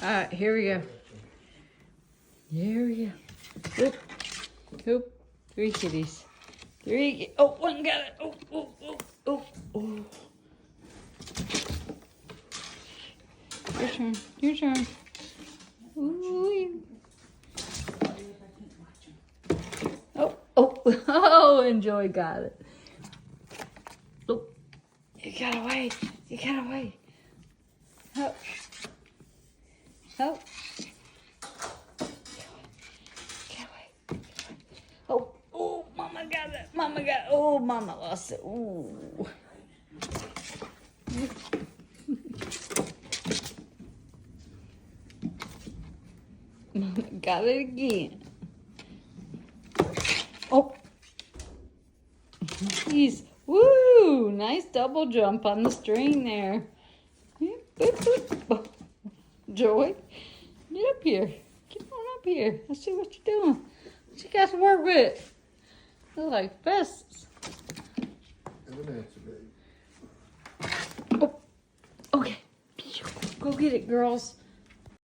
Alright, here we go. Here we go. Oop. Oop. 3 kitties. 3. Oh, one got it. Oh, oh, oh, oh, oh. Your turn. Your turn. Ooh. Oh, oh, oh, and Joey got it. Oh, you got away. You got away. Oh. Oh. Get away. Oh, oh, Mama got it. Mama got it. Oh, Mama lost it. Ooh. Mama got it again. Oh. Jeez. Woo! Nice double jump on the string there. Joey, get up here. Get on up here. Let's see what you're doing. What you got to work with? They're like fists. Oh, okay. Go get it, girls.